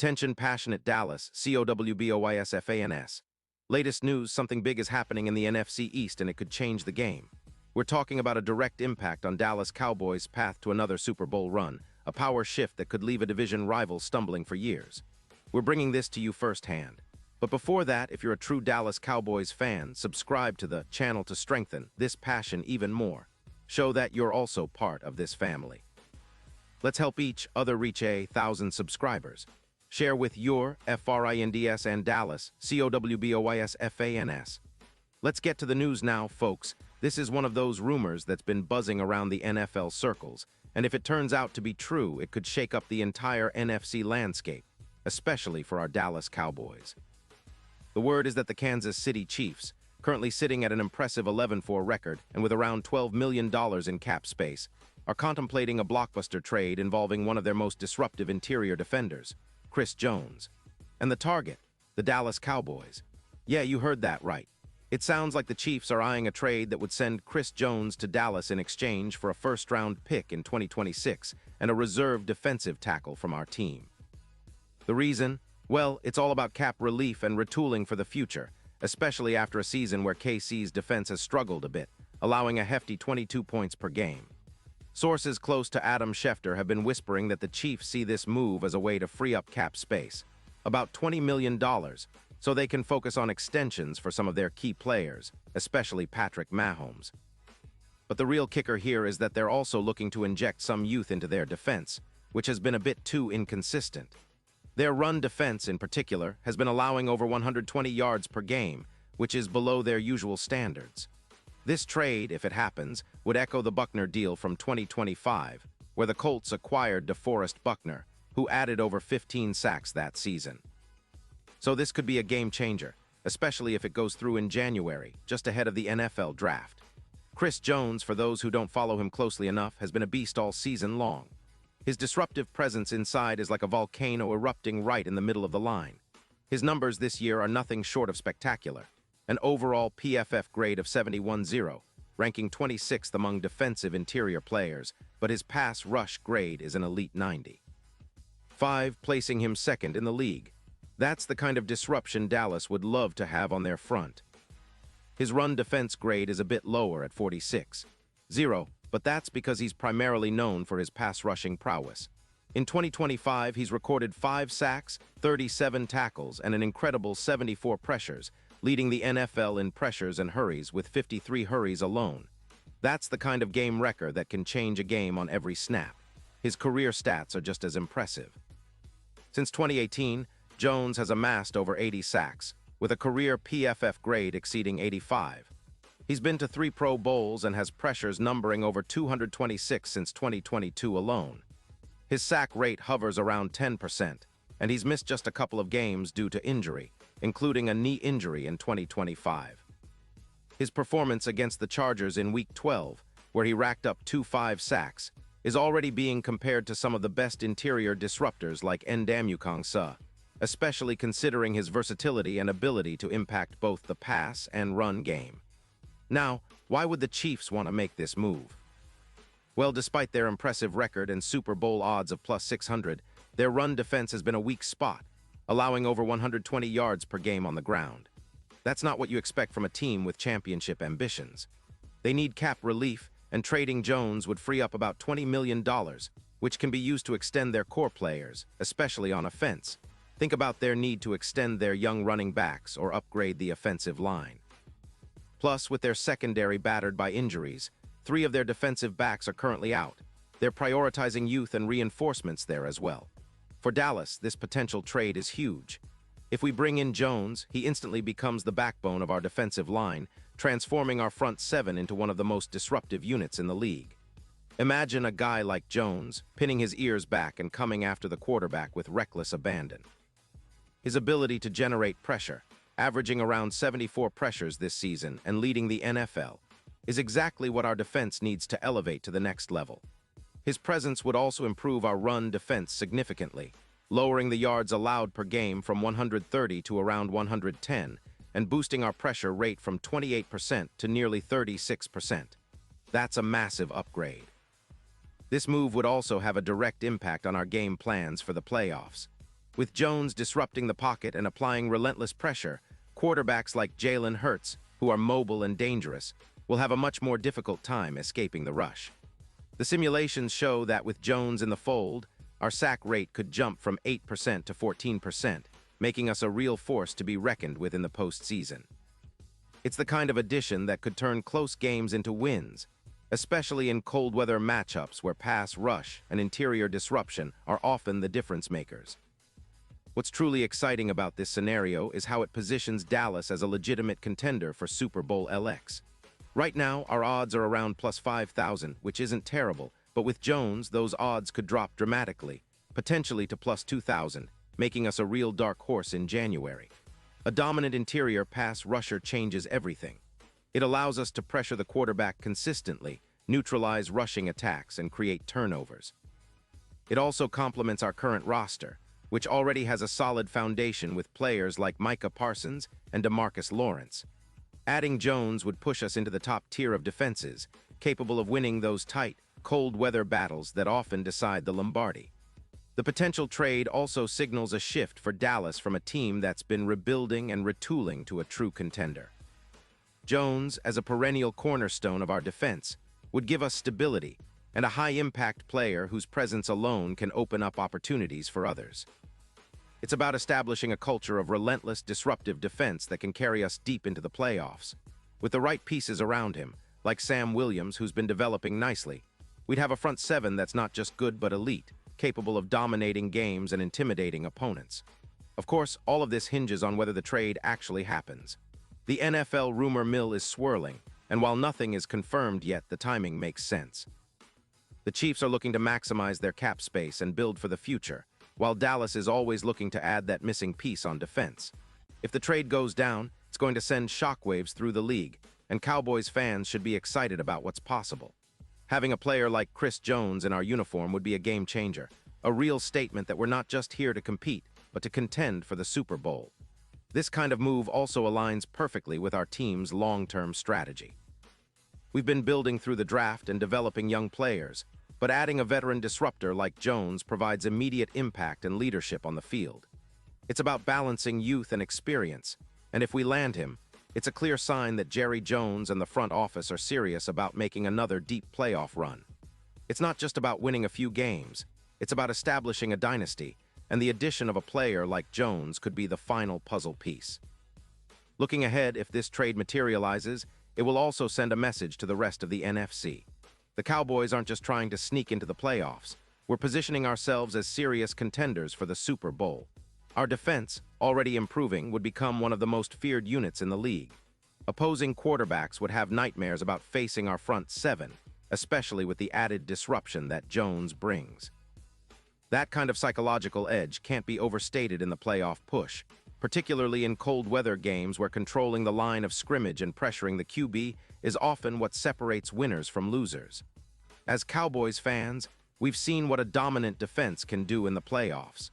Attention passionate Dallas, Cowboys. Latest news, something big is happening in the NFC East and it could change the game. We're talking about a direct impact on Dallas Cowboys' path to another Super Bowl run, a power shift that could leave a division rival stumbling for years. We're bringing this to you firsthand. But before that, if you're a true Dallas Cowboys fan, subscribe to the channel to strengthen this passion even more. Show that you're also part of this family. Let's help each other reach 1,000 subscribers. Share with your friends and Dallas, Cowboys. Let's get to the news now, folks. This is one of those rumors that's been buzzing around the NFL circles, and if it turns out to be true, it could shake up the entire NFC landscape, especially for our Dallas Cowboys. The word is that the Kansas City Chiefs, currently sitting at an impressive 11-4 record and with around $12 million in cap space, are contemplating a blockbuster trade involving one of their most disruptive interior defenders, Chris Jones. And the target, the Dallas Cowboys. Yeah, you heard that right. It sounds like the Chiefs are eyeing a trade that would send Chris Jones to Dallas in exchange for a first-round pick in 2026 and a reserve defensive tackle from our team. The reason? Well, it's all about cap relief and retooling for the future, especially after a season where KC's defense has struggled a bit, allowing a hefty 22 points per game. Sources close to Adam Schefter have been whispering that the Chiefs see this move as a way to free up cap space, about $20 million, so they can focus on extensions for some of their key players, especially Patrick Mahomes. But the real kicker here is that they're also looking to inject some youth into their defense, which has been a bit too inconsistent. Their run defense, in particular, has been allowing over 120 yards per game, which is below their usual standards. This trade, if it happens, would echo the Buckner deal from 2025, where the Colts acquired DeForest Buckner, who added over 15 sacks that season. So this could be a game changer, especially if it goes through in January, just ahead of the NFL draft. Chris Jones, for those who don't follow him closely enough, has been a beast all season long. His disruptive presence inside is like a volcano erupting right in the middle of the line. His numbers this year are nothing short of spectacular. An overall PFF grade of 71-0, ranking 26th among defensive interior players, but his pass rush grade is an elite 90. 5, placing him second in the league. That's the kind of disruption Dallas would love to have on their front. His run defense grade is a bit lower at 46-0, but that's because he's primarily known for his pass rushing prowess. In 2025, he's recorded 5 sacks, 37 tackles, and an incredible 74 pressures, leading the NFL in pressures and hurries with 53 hurries alone. That's the kind of game wrecker that can change a game on every snap. His career stats are just as impressive. Since 2018, Jones has amassed over 80 sacks, with a career PFF grade exceeding 85. He's been to 3 Pro Bowls and has pressures numbering over 226 since 2022 alone. His sack rate hovers around 10%, and he's missed just a couple of games due to injury, including a knee injury in 2025. His performance against the Chargers in Week 12, where he racked up 5 sacks, is already being compared to some of the best interior disruptors like Ndamukong Suh, especially considering his versatility and ability to impact both the pass and run game. Now, why would the Chiefs want to make this move? Well, despite their impressive record and Super Bowl odds of plus 600, their run defense has been a weak spot, allowing over 120 yards per game on the ground. That's not what you expect from a team with championship ambitions. They need cap relief, and trading Jones would free up about $20 million, which can be used to extend their core players, especially on offense. Think about their need to extend their young running backs or upgrade the offensive line. Plus, with their secondary battered by injuries, 3 of their defensive backs are currently out. They're prioritizing youth and reinforcements there as well. For Dallas, this potential trade is huge. If we bring in Jones, he instantly becomes the backbone of our defensive line, transforming our front 7 into one of the most disruptive units in the league. Imagine a guy like Jones, pinning his ears back and coming after the quarterback with reckless abandon. His ability to generate pressure, averaging around 74 pressures this season and leading the NFL, is exactly what our defense needs to elevate to the next level. His presence would also improve our run defense significantly, lowering the yards allowed per game from 130 to around 110, and boosting our pressure rate from 28% to nearly 36%. That's a massive upgrade. This move would also have a direct impact on our game plans for the playoffs. With Jones disrupting the pocket and applying relentless pressure, quarterbacks like Jalen Hurts, who are mobile and dangerous, will have a much more difficult time escaping the rush. The simulations show that with Jones in the fold, our sack rate could jump from 8% to 14%, making us a real force to be reckoned with in the postseason. It's the kind of addition that could turn close games into wins, especially in cold weather matchups where pass rush and interior disruption are often the difference makers. What's truly exciting about this scenario is how it positions Dallas as a legitimate contender for Super Bowl LX. Right now, our odds are around plus 5,000, which isn't terrible, but with Jones, those odds could drop dramatically, potentially to plus 2,000, making us a real dark horse in January. A dominant interior pass rusher changes everything. It allows us to pressure the quarterback consistently, neutralize rushing attacks, and create turnovers. It also complements our current roster, which already has a solid foundation with players like Micah Parsons and DeMarcus Lawrence. Adding Jones would push us into the top tier of defenses, capable of winning those tight, cold weather battles that often decide the Lombardi. The potential trade also signals a shift for Dallas from a team that's been rebuilding and retooling to a true contender. Jones, as a perennial cornerstone of our defense, would give us stability and a high-impact player whose presence alone can open up opportunities for others. It's about establishing a culture of relentless, disruptive defense that can carry us deep into the playoffs. With the right pieces around him, like Sam Williams, who's been developing nicely, we'd have a front seven that's not just good but elite, capable of dominating games and intimidating opponents. Of course, all of this hinges on whether the trade actually happens. The NFL rumor mill is swirling, and while nothing is confirmed yet, the timing makes sense. The Chiefs are looking to maximize their cap space and build for the future, while Dallas is always looking to add that missing piece on defense. If the trade goes down, it's going to send shockwaves through the league, and Cowboys fans should be excited about what's possible. Having a player like Chris Jones in our uniform would be a game changer, a real statement that we're not just here to compete, but to contend for the Super Bowl. This kind of move also aligns perfectly with our team's long-term strategy. We've been building through the draft and developing young players, but adding a veteran disruptor like Jones provides immediate impact and leadership on the field. It's about balancing youth and experience, and if we land him, it's a clear sign that Jerry Jones and the front office are serious about making another deep playoff run. It's not just about winning a few games, it's about establishing a dynasty, and the addition of a player like Jones could be the final puzzle piece. Looking ahead, if this trade materializes, it will also send a message to the rest of the NFC. The Cowboys aren't just trying to sneak into the playoffs. We're positioning ourselves as serious contenders for the Super Bowl. Our defense, already improving, would become one of the most feared units in the league. Opposing quarterbacks would have nightmares about facing our front seven, especially with the added disruption that Jones brings. That kind of psychological edge can't be overstated in the playoff push, particularly in cold weather games where controlling the line of scrimmage and pressuring the QB is often what separates winners from losers. As Cowboys fans, we've seen what a dominant defense can do in the playoffs.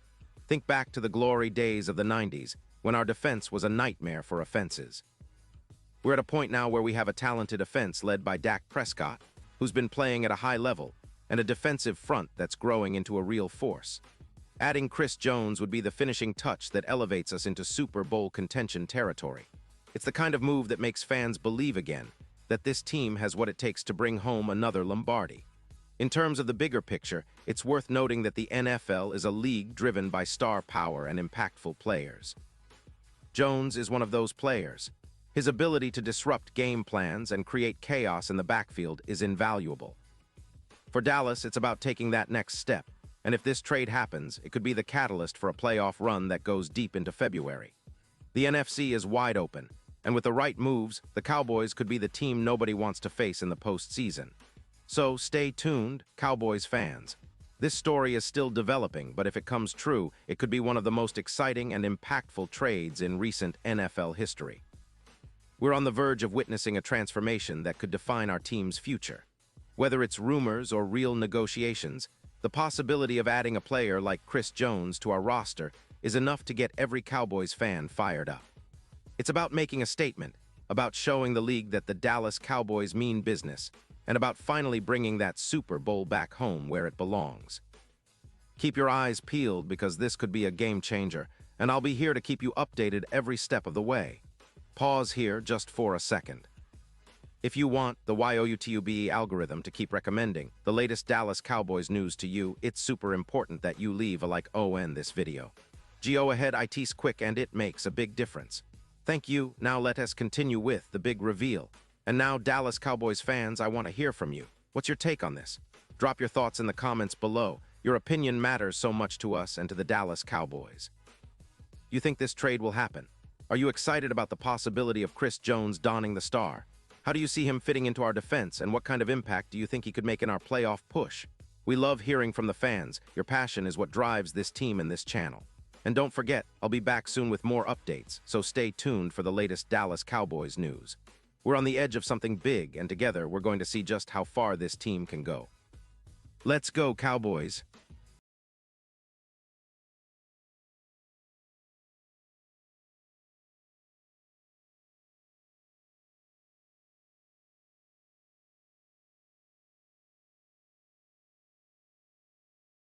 Think back to the glory days of the 90s, when our defense was a nightmare for offenses. We're at a point now where we have a talented offense led by Dak Prescott, who's been playing at a high level, and a defensive front that's growing into a real force. Adding Chris Jones would be the finishing touch that elevates us into Super Bowl contention territory. It's the kind of move that makes fans believe again that this team has what it takes to bring home another Lombardi. In terms of the bigger picture, it's worth noting that the NFL is a league driven by star power and impactful players. Jones is one of those players. His ability to disrupt game plans and create chaos in the backfield is invaluable. For Dallas, it's about taking that next step, and if this trade happens, it could be the catalyst for a playoff run that goes deep into February. The NFC is wide open, and with the right moves, the Cowboys could be the team nobody wants to face in the postseason. So stay tuned, Cowboys fans. This story is still developing, but if it comes true, it could be one of the most exciting and impactful trades in recent NFL history. We're on the verge of witnessing a transformation that could define our team's future. Whether it's rumors or real negotiations, the possibility of adding a player like Chris Jones to our roster is enough to get every Cowboys fan fired up. It's about making a statement, about showing the league that the Dallas Cowboys mean business, and about finally bringing that Super Bowl back home where it belongs. Keep your eyes peeled because this could be a game changer, and I'll be here to keep you updated every step of the way. Pause here just for a second. If you want the YouTube algorithm to keep recommending the latest Dallas Cowboys news to you, it's super important that you leave a like on this video. Go ahead, it's quick and it makes a big difference. Thank you. Now let us continue with the big reveal. And now, Dallas Cowboys fans, I want to hear from you. What's your take on this? Drop your thoughts in the comments below. Your opinion matters so much to us and to the Dallas Cowboys. You think this trade will happen? Are you excited about the possibility of Chris Jones donning the star? How do you see him fitting into our defense, and what kind of impact do you think he could make in our playoff push? We love hearing from the fans. Your passion is what drives this team and this channel. And don't forget, I'll be back soon with more updates, so stay tuned for the latest Dallas Cowboys news. We're on the edge of something big, and together we're going to see just how far this team can go. Let's go, Cowboys!